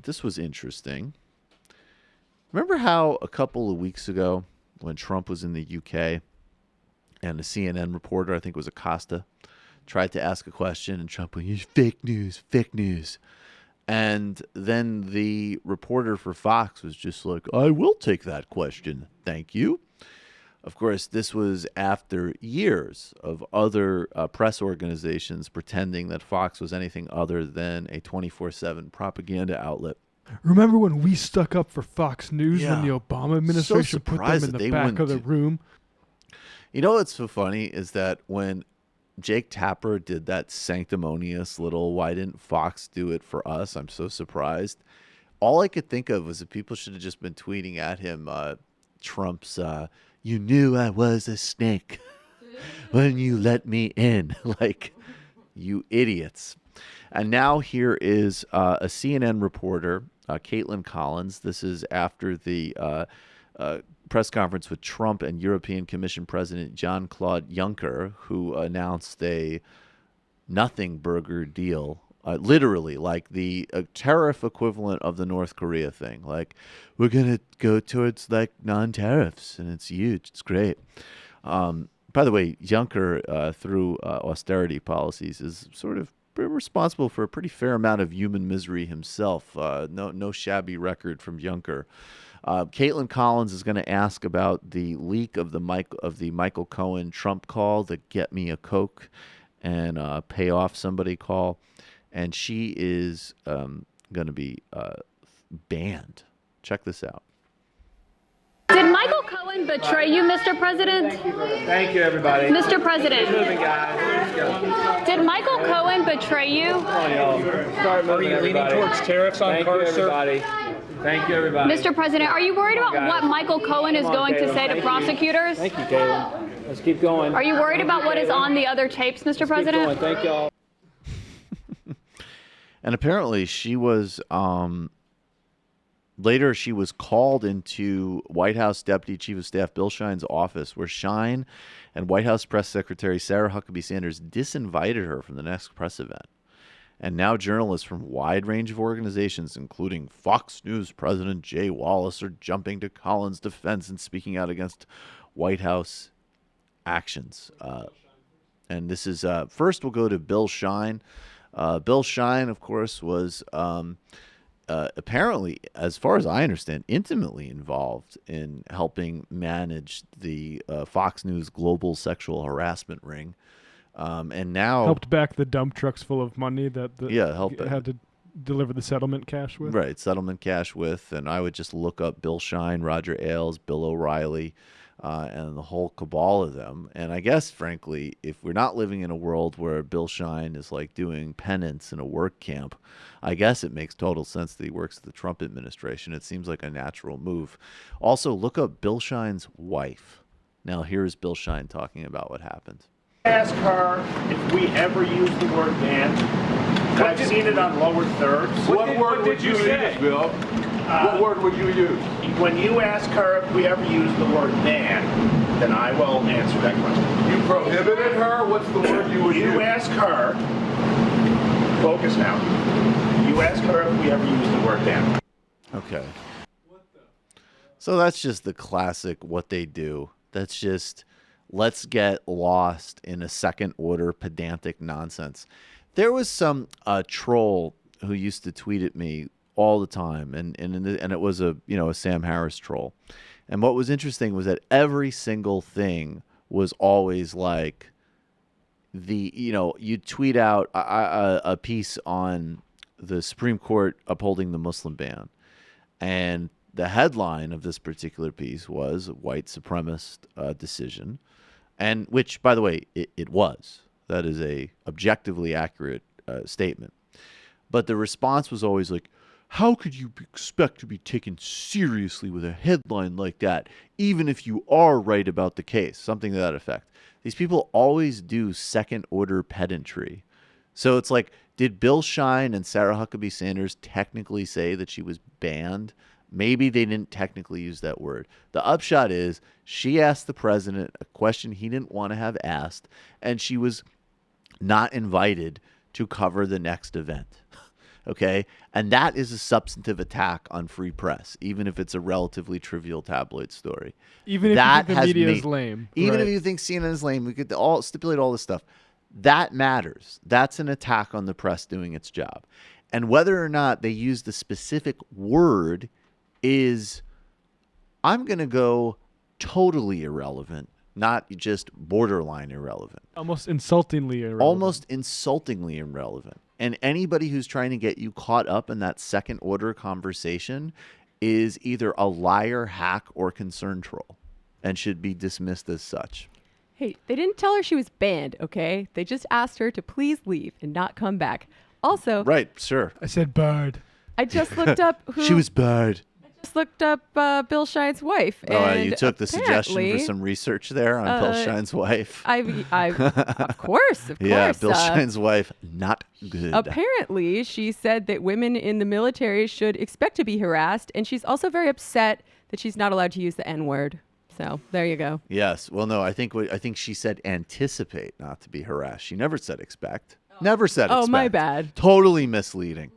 this was interesting. Remember how a couple of weeks ago when Trump was in the UK and a CNN reporter, I think it was Acosta, tried to ask a question and Trump went, fake news, fake news. And then the reporter for Fox was just like, I will take that question. Thank you. Of course, this was after years of other press organizations pretending that Fox was anything other than a 24/7 propaganda outlet. Remember when we stuck up for Fox News when the Obama administration put them in the back of the room? You know what's so funny is that when Jake Tapper did that sanctimonious little, why didn't Fox do it for us? I'm so surprised. All I could think of was that people should have just been tweeting at him Trump's, you knew I was a snake when you let me in. Like, you idiots. And now here is a CNN reporter, Kaitlan Collins. This is after the press conference with Trump and European Commission President Jean-Claude Juncker, who announced a nothing burger deal, literally like the tariff equivalent of the North Korea thing. Like, we're going to go towards like non-tariffs, and it's huge. It's great. By the way, Juncker, through austerity policies, is sort of responsible for a pretty fair amount of human misery himself. No shabby record from Juncker. Kaitlan Collins is going to ask about the leak of the Michael Cohen Trump call, the "Get Me a Coke and Pay Off Somebody" call, and she is going to be banned. Check this out. Did Michael Cohen betray you, Mr. President? Thank you, everybody. Mr. President. Keep moving, guys. Let's go. Did Michael Cohen betray you? Start moving, Are you leaning towards tariffs on cars, sir? Thank you, everybody. Mr. President, are you worried about what Michael Cohen is going to say to prosecutors? Thank you, Kaitlan. Let's keep going. Are you worried about what is on the other tapes, Mr. President? Keep going. Thank y'all. And apparently she was, later she was called into White House Deputy Chief of Staff Bill Shine's office, where Shine and White House Press Secretary Sarah Huckabee Sanders disinvited her from the next press event. And now journalists from a wide range of organizations, including Fox News President Jay Wallace, are jumping to Collins' defense and speaking out against White House actions. And this is, first we'll go to Bill Shine. Bill Shine, of course, was apparently, as far as I understand, intimately involved in helping manage the Fox News global sexual harassment ring. And now helped back the dump trucks full of money that had to deliver the settlement cash with. Right, settlement cash with. And I would just look up Bill Shine, Roger Ailes, Bill O'Reilly, and the whole cabal of them. And I guess, frankly, if we're not living in a world where Bill Shine is like doing penance in a work camp, I guess it makes total sense that he works at the Trump administration. It seems like a natural move. Also, look up Bill Shine's wife. Now, here's Bill Shine talking about what happened. Ask her if we ever use the word ban. I've seen it on lower thirds. What word would you use, Bill? What word would you use? When you ask her if we ever use the word ban, then I will answer that question. You prohibited her? What's the word you would use? You ask her, focus now. You ask her if we ever use the word ban. Okay. So that's just the classic what they do. That's just, let's get lost in a second order pedantic nonsense. There was some troll who used to tweet at me all the time, and it was a Sam Harris troll. And what was interesting was that every single thing was always like you tweet out a piece on the Supreme Court upholding the Muslim ban, and the headline of this particular piece was white supremacist decision, and which, by the way, it was. That is a objectively accurate statement. But the response was always like, how could you expect to be taken seriously with a headline like that, even if you are right about the case? Something to that effect. These people always do second-order pedantry. So it's like, did Bill Shine and Sarah Huckabee Sanders technically say that she was banned? Maybe they didn't technically use that word. The upshot is she asked the president a question he didn't want to have asked, and she was not invited to cover the next event. Okay. And that is a substantive attack on free press, even if it's a relatively trivial tabloid story. Even if you think the media is lame. Even right. if you think CNN is lame, we could all stipulate all this stuff. That matters. That's an attack on the press doing its job. And whether or not they use the specific word is, I'm going to go totally irrelevant, not just borderline irrelevant. Almost insultingly irrelevant. Almost insultingly irrelevant. And anybody who's trying to get you caught up in that second order conversation is either a liar, hack, or concern troll and should be dismissed as such. Hey, they didn't tell her she was banned, okay? They just asked her to please leave and not come back. Also, Right, sure. I said barred. I just looked up who She was barred. just looked up Bill Schein's wife. Oh, and you took the suggestion for apparently, some research there on Bill Schein's wife. I of course. Yeah, Bill Schein's wife, not good. Apparently, she said that women in the military should expect to be harassed, and she's also very upset that she's not allowed to use the N-word. So there you go. Yes. Well, no, I think she said anticipate not to be harassed. She never said expect. Never said expect. Oh, my bad. Totally misleading.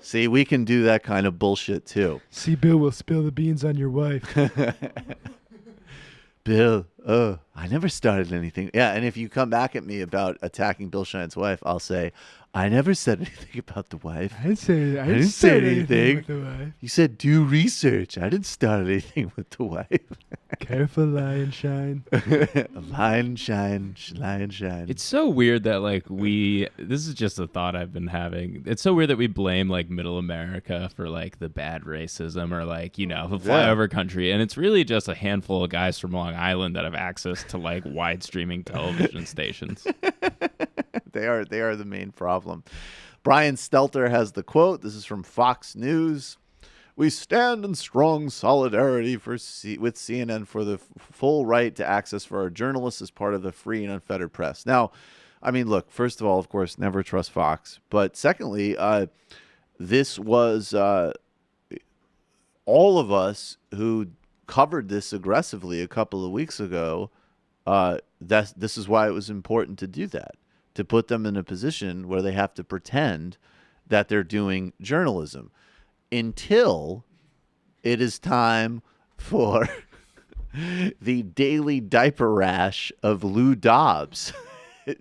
See, we can do that kind of bullshit too. See, Bill will spill the beans on your wife. Bill, I never started anything. Yeah, and if you come back at me about attacking Bill Schein's wife, I'll say, I never said anything about the wife. I didn't say anything with the wife. You said do research. I didn't start anything with the wife. Careful, lion shine. Lion shine, lion shine. It's so weird that this is just a thought I've been having. It's so weird that we blame middle America for the bad racism or the flyover country. And it's really just a handful of guys from Long Island that have access to wide streaming television stations. They are the main problem. Brian Stelter has the quote. This is from Fox News. We stand in strong solidarity with CNN for the full right to access for our journalists as part of the free and unfettered press. Now, I mean, look, first of all, of course, never trust Fox. But secondly, this was all of us who covered this aggressively a couple of weeks ago. This is why it was important to do that, to put them in a position where they have to pretend that they're doing journalism until it is time for the daily diaper rash of Lou Dobbs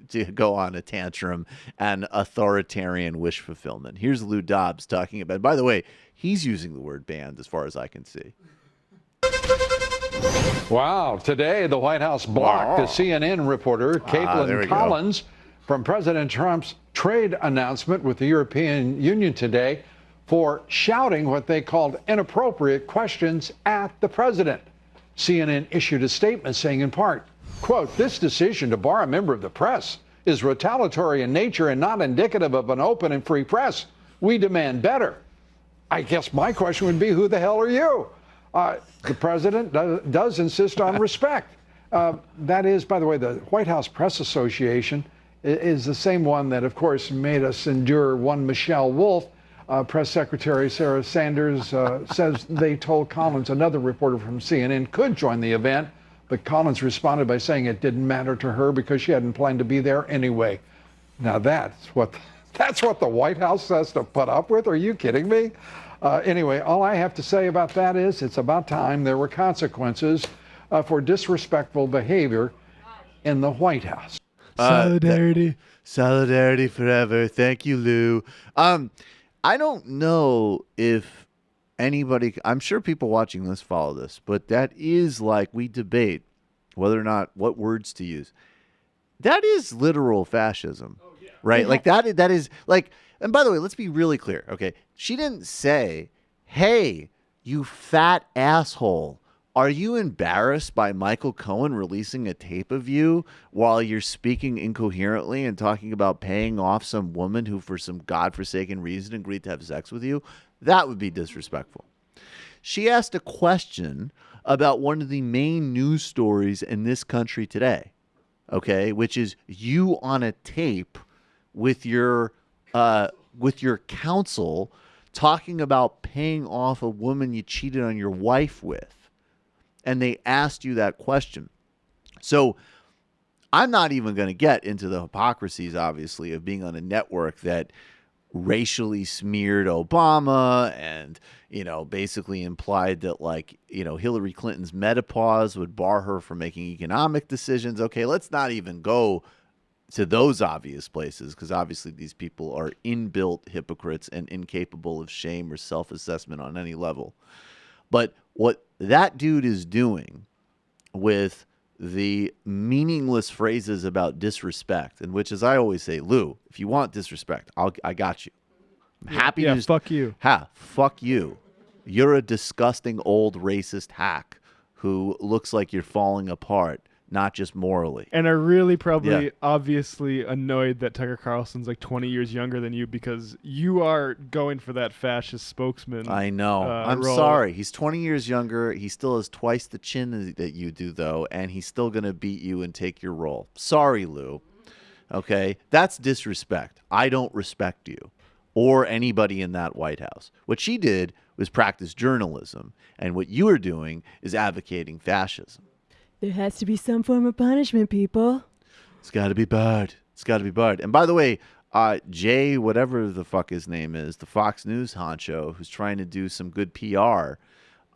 to go on a tantrum and authoritarian wish fulfillment. Here's Lou Dobbs talking about, by the way, he's using the word banned as far as I can see. Wow. Today, the White House blocked a CNN reporter, Kaitlan Collins, from President Trump's trade announcement with the European Union today for shouting what they called inappropriate questions at the president. CNN issued a statement saying in part, quote, this decision to bar a member of the press is retaliatory in nature and not indicative of an open and free press. We demand better. I guess my question would be, who the hell are you? The president does insist on respect. That is, by the way, the White House Press Association is the same one that, of course, made us endure one Michelle Wolf. Press Secretary Sarah Sanders says they told Collins another reporter from CNN could join the event, but Collins responded by saying it didn't matter to her because she hadn't planned to be there anyway. Now that's what the White House has to put up with? Are you kidding me? Anyway, all I have to say about that is it's about time there were consequences for disrespectful behavior in the White House. Solidarity. Solidarity forever. Thank you, Lou. I don't know if anybody, I'm sure people watching this follow this, but that is we debate whether or not what words to use. That is literal fascism, right? That is and by the way, let's be really clear. Okay. She didn't say, hey, you fat asshole. Are you embarrassed by Michael Cohen releasing a tape of you while you're speaking incoherently and talking about paying off some woman who, for some godforsaken reason, agreed to have sex with you? That would be disrespectful. She asked a question about one of the main news stories in this country today, okay, which is you on a tape with your counsel talking about paying off a woman you cheated on your wife with. And they asked you that question. So I'm not even going to get into the hypocrisies, obviously, of being on a network that racially smeared Obama and, basically implied that, Hillary Clinton's menopause would bar her from making economic decisions. Okay, let's not even go to those obvious places, because obviously these people are inbuilt hypocrites and incapable of shame or self-assessment on any level. But what that dude is doing with the meaningless phrases about disrespect, and which, as I always say, Lou, if you want disrespect, I got you. I'm happy to fuck you. Fuck you. You're a disgusting old racist hack who looks like you're falling apart, not just morally. And are really probably obviously annoyed that Tucker Carlson's like 20 years younger than you, because you are going for that fascist spokesman. I know. I'm role. sorry. He's 20 years younger. He still has twice the chin that you do, though, and he's still going to beat you and take your role. Sorry, Lou. Okay? That's disrespect. I don't respect you or anybody in that White House. What she did was practice journalism, and what you are doing is advocating fascism. There has to be some form of punishment, people. It's got to be bad. It's got to be bad. And by the way, Jay, whatever the fuck his name is, the Fox News honcho who's trying to do some good PR,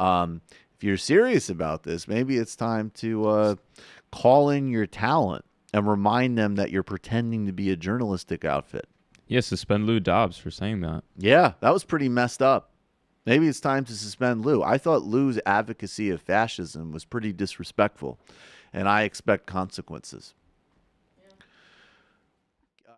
if you're serious about this, maybe it's time to call in your talent and remind them that you're pretending to be a journalistic outfit. Yeah, suspend Lou Dobbs for saying that. Yeah, that was pretty messed up. Maybe it's time to suspend Lou. I thought Lou's advocacy of fascism was pretty disrespectful, and I expect consequences.